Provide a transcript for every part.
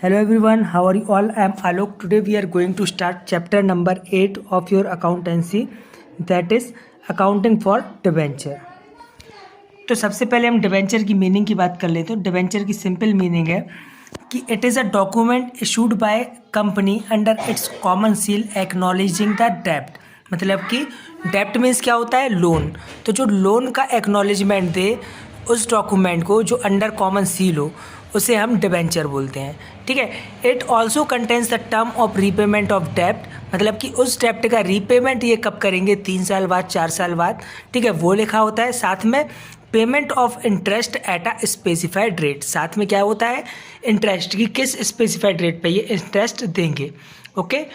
Hello everyone, how are you all? I am Alok. Today we are going to start chapter number 8 of your accountancy, that is accounting for debenture. तो सबसे पहले हम debenture की meaning की बात कर लेते हैं। डिवेंचर की सिंपल मीनिंग है कि it is a document issued by company under its common seal acknowledging the डेब्ट। मतलब कि डेब्ट मीन्स क्या होता है? लोन। तो जो लोन का एक्नॉलेजमेंट दे उस डॉक्यूमेंट को जो अंडर कॉमन सील हो उसे हम डिवेंचर बोलते हैं। ठीक है। It also contains the term of repayment of डेब्ट। मतलब कि उस डेब्ट का रीपेमेंट ये कब करेंगे, 3 साल बाद, 4 साल बाद। ठीक है, वो लिखा होता है। साथ में payment of interest at a specified rate. साथ में क्या होता है? इंटरेस्ट की किस स्पेसिफाइड रेट पे ये इंटरेस्ट देंगे। ओके।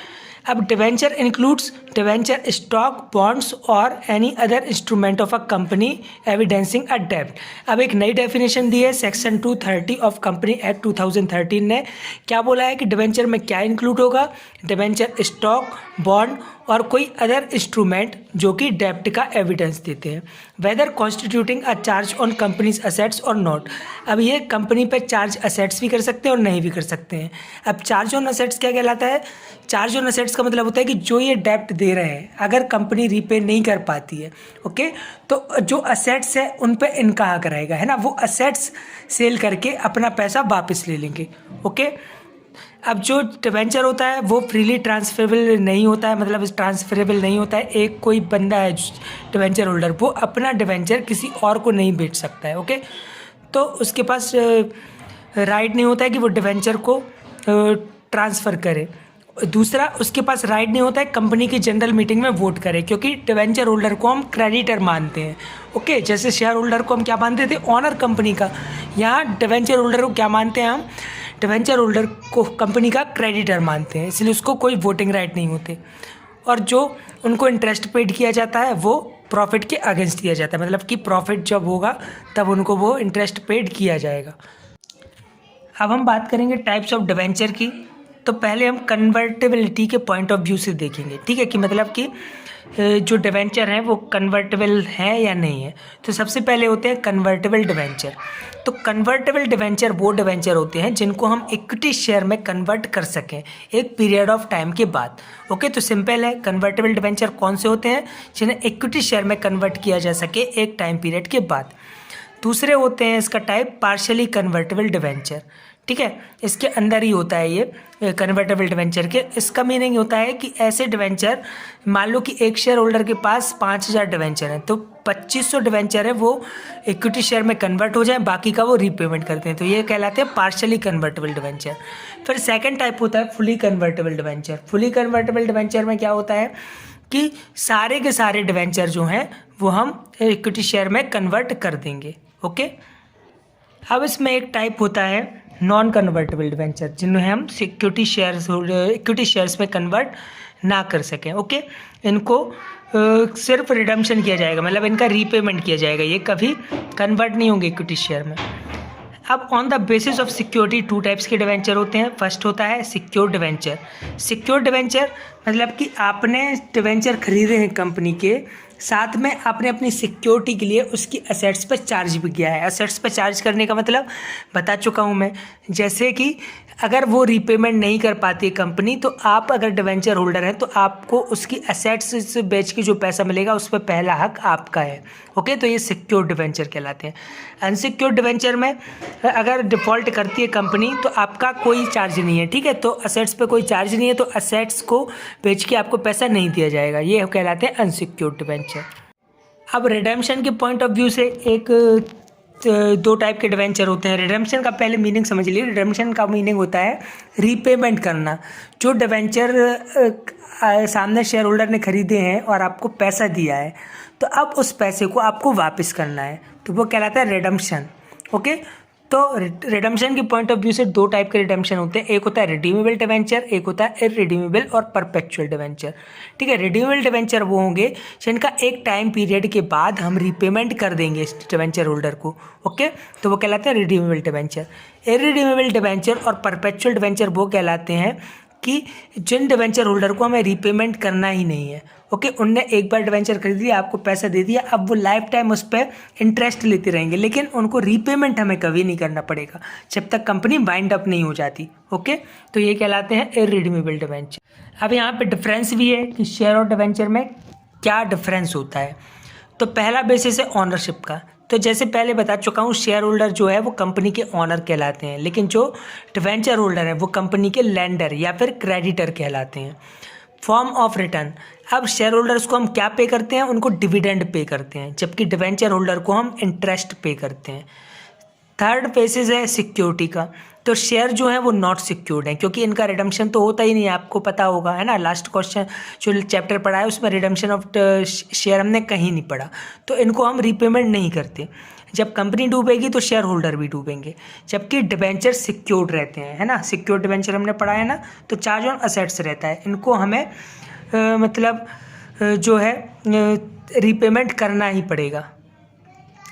अब debenture includes debenture stock, bonds और any other instrument of a company evidencing a डेब्ट। अब एक नई डेफिनेशन दी है सेक्शन 230 ऑफ कंपनी एक्ट 2013 ने। क्या बोला है कि डिवेंचर में क्या इंक्लूड होगा? डिवेंचर स्टॉक, बॉन्ड और कोई अदर इंस्ट्रूमेंट जो कि डेब्ट का एविडेंस देते हैं, whether constituting a charge on company's assets और नॉट। अब ये कंपनी पे चार्ज असेट्स भी कर सकते हैं और नहीं भी कर सकते हैं। अब चार्ज ऑन असेट्स क्या कहलाता है? चार्ज ऑन असेट्स का मतलब होता है कि जो ये डेब्ट दे रहे हैं अगर कंपनी रीपे नहीं कर पाती है, ओके, तो जो असेट्स है उन पे इनका हक रहेगा, है ना। वो असेट्स सेल करके अपना पैसा वापस ले लेंगे। ओके। अब जो डिवेंचर होता है वो फ्रीली ट्रांसफरेबल नहीं होता है। मतलब ट्रांसफरेबल नहीं होता है। एक कोई बंदा है डिवेंचर होल्डर, वो अपना डिवेंचर किसी और को नहीं बेच सकता है। ओके। तो उसके पास राइट नहीं होता है कि वो डिवेंचर को ट्रांसफ़र करे। दूसरा, उसके पास राइट नहीं होता है कंपनी की जनरल मीटिंग में वोट करे, क्योंकि डिवेंचर होल्डर को हम क्रेडिटर मानते हैं। ओके। जैसे शेयर होल्डर को हम क्या मानते थे? ऑनर कंपनी का। यहाँ डिवेंचर होल्डर को क्या मानते हैं हम? डिवेंचर होल्डर को कंपनी का क्रेडिटर मानते हैं, इसलिए उसको कोई वोटिंग राइट नहीं होते। और जो उनको इंटरेस्ट पेड किया जाता है वो प्रॉफिट के अगेंस्ट दिया जाता है। मतलब कि प्रॉफिट जब होगा तब उनको वो इंटरेस्ट पेड किया जाएगा। अब हम बात करेंगे टाइप्स ऑफ डिवेंचर की। तो पहले हम कन्वर्टेबिलिटी के पॉइंट ऑफ व्यू से देखेंगे। ठीक है, कि मतलब कि जो डिवेंचर हैं वो कन्वर्टेबल हैं या नहीं है। तो सबसे पहले होते हैं कन्वर्टेबल डिवेंचर। तो कन्वर्टेबल डिवेंचर वो डिवेंचर होते हैं जिनको हम इक्विटी शेयर में कन्वर्ट कर सकें एक पीरियड ऑफ टाइम के बाद। ओके। तो सिंपल है, कन्वर्टेबल डिवेंचर कौन से होते हैं? जिन्हें इक्विटी शेयर में कन्वर्ट किया जा सके एक टाइम पीरियड के बाद। दूसरे होते हैं इसका टाइप पार्शियली कन्वर्टेबल डिवेंचर। ठीक है, इसके अंदर ही होता है ये कन्वर्टेबल डिवेंचर के। इसका मीनिंग होता है कि ऐसे डिवेंचर, मान लो कि एक शेयर होल्डर के पास 5000 डिवेंचर हैं, तो 2500 डिवेंचर है वो इक्विटी शेयर में कन्वर्ट हो जाए, बाकी का वो रीपेमेंट करते हैं। तो ये कहलाते हैं पार्शियली कन्वर्टेबल डिवेंचर। फिर सेकंड टाइप होता है fully convertible debenture. Fully convertible debenture में क्या होता है कि सारे के सारे डिवेंचर जो हैं वो हम इक्विटी शेयर में कन्वर्ट कर देंगे। ओके। अब इसमें एक टाइप होता है नॉन कन्वर्टेबल डिवेंचर, जिन्हें हम इक्विटी शेयर्स में कन्वर्ट ना कर सकें। ओके। इनको सिर्फ रिडम्पशन किया जाएगा, मतलब इनका रीपेमेंट किया जाएगा, ये कभी कन्वर्ट नहीं होंगे इक्विटी शेयर में। अब on the basis of security 2 types के डिवेंचर होते हैं। फर्स्ट होता है सिक्योर डिवेंचर। सिक्योर डिवेंचर मतलब कि आपने डिवेंचर खरीदे हैं कंपनी के, साथ में आपने अपनी सिक्योरिटी के लिए उसकी असेट्स पर चार्ज भी किया है। असेट्स पर चार्ज करने का मतलब बता चुका हूँ मैं। जैसे कि अगर वो रीपेमेंट नहीं कर पाती है कंपनी, तो आप अगर डिवेंचर होल्डर हैं तो आपको उसकी असेट्स से बेच के जो पैसा मिलेगा उस पर पहला हक आपका है। ओके। तो ये सिक्योर डिवेंचर कहलाते हैं। अनसिक्योर डिवेंचर में अगर डिफ़ॉल्ट करती है कंपनी तो आपका कोई चार्ज नहीं है। ठीक है, तो असेट्स पे कोई चार्ज नहीं है, तो असेट्स को बेच के आपको पैसा नहीं दिया जाएगा। ये कहलाते हैं अनसिक्योर्ड डिवेंचर। अब रिडेम्पशन के पॉइंट ऑफ व्यू से एक 2 टाइप के डिवेंचर होते हैं। रिडेम्पशन का पहले मीनिंग समझ लीजिए। रिडेम्पशन का मीनिंग होता है रीपेमेंट करना। जो डिवेंचर सामने शेयर होल्डर ने खरीदे हैं और आपको पैसा दिया है, तो अब उस पैसे को आपको वापस करना है, तो वो कहलाता है रिडेम्पशन। ओके। तो रिडेम्पशन के पॉइंट ऑफ व्यू से 2 टाइप के रिडेम्पशन होते हैं। एक होता है रिडीमेबल डिवेंचर, एक होता है इररिडीमेबल और परपेचुअल डिवेंचर। ठीक है, रिडीमेबल डिवेंचर वो होंगे जिनका एक टाइम पीरियड के बाद हम रीपेमेंट कर देंगे इस डिवेंचर होल्डर को। ओके। तो वो कहलाते हैं रिडीमेबल डिवेंचर। इररिडीमेबल डिवेंचर और परपेचुअल डिवेंचर वो कहलाते हैं कि जिन डिवेंचर होल्डर को हमें रीपेमेंट करना ही नहीं है। ओके, उनने एक बार डिवेंचर खरीद लिया, आपको पैसा दे दिया, अब वो लाइफ टाइम उस पर इंटरेस्ट लेते रहेंगे, लेकिन उनको रीपेमेंट हमें कभी नहीं करना पड़ेगा जब तक कंपनी वाइंड अप नहीं हो जाती। ओके, तो ये कहलाते हैं इररिडीमेबल डिवेंचर। अब यहाँ पे डिफरेंस भी है कि शेयर और डिवेंचर में क्या डिफरेंस होता है। तो पहला बेसिस है ऑनरशिप का। तो जैसे पहले बता चुका हूँ, शेयर होल्डर जो है वो कंपनी के ऑनर कहलाते हैं, लेकिन जो डिवेंचर होल्डर है वो कंपनी के लेंडर या फिर क्रेडिटर कहलाते हैं। फॉर्म ऑफ रिटर्न, अब शेयर होल्डर्स को हम क्या पे करते हैं, उनको डिविडेंड पे करते हैं, जबकि डिवेंचर होल्डर को हम इंटरेस्ट पे करते हैं। थर्ड बेसिस है सिक्योरिटी का। तो शेयर जो है वो नॉट सिक्योर्ड है, क्योंकि इनका रिडम्पशन तो होता ही नहीं है, आपको पता होगा, है ना। लास्ट क्वेश्चन जो चैप्टर पढ़ा है उसमें रिडम्पशन ऑफ शेयर हमने कहीं नहीं पढ़ा, तो इनको हम रीपेमेंट नहीं करते। जब कंपनी डूबेगी तो शेयर होल्डर भी डूबेंगे, जबकि डिवेंचर सिक्योर्ड रहते हैं, है ना। सिक्योर्ड डिवेंचर हमने पढ़ा है ना, तो चार्ज ऑन असेट्स रहता है, इनको हमें जो है रीपेमेंट करना ही पड़ेगा।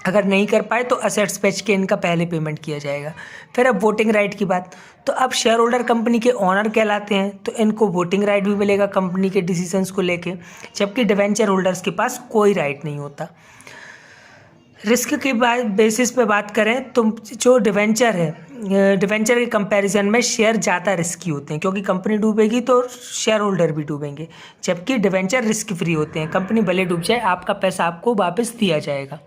अगर नहीं कर पाए तो असेट्स बेच के इनका पहले पेमेंट किया जाएगा। फिर अब वोटिंग राइट की बात, तो अब शेयर होल्डर कंपनी के ऑनर कहलाते हैं, तो इनको वोटिंग राइट भी मिलेगा कंपनी के डिसीजंस को लेके, जबकि डिवेंचर होल्डर्स के पास कोई राइट नहीं होता। रिस्क के बेसिस पे बात करें तो जो डिवेंचर है, डिवेंचर के कंपैरिजन में शेयर ज़्यादा रिस्की होते हैं, क्योंकि कंपनी डूबेगी तो शेयर होल्डर भी डूबेंगे, जबकि डिवेंचर रिस्क फ्री होते हैं, कंपनी भले डूब जाए आपका पैसा आपको वापस दिया जाएगा।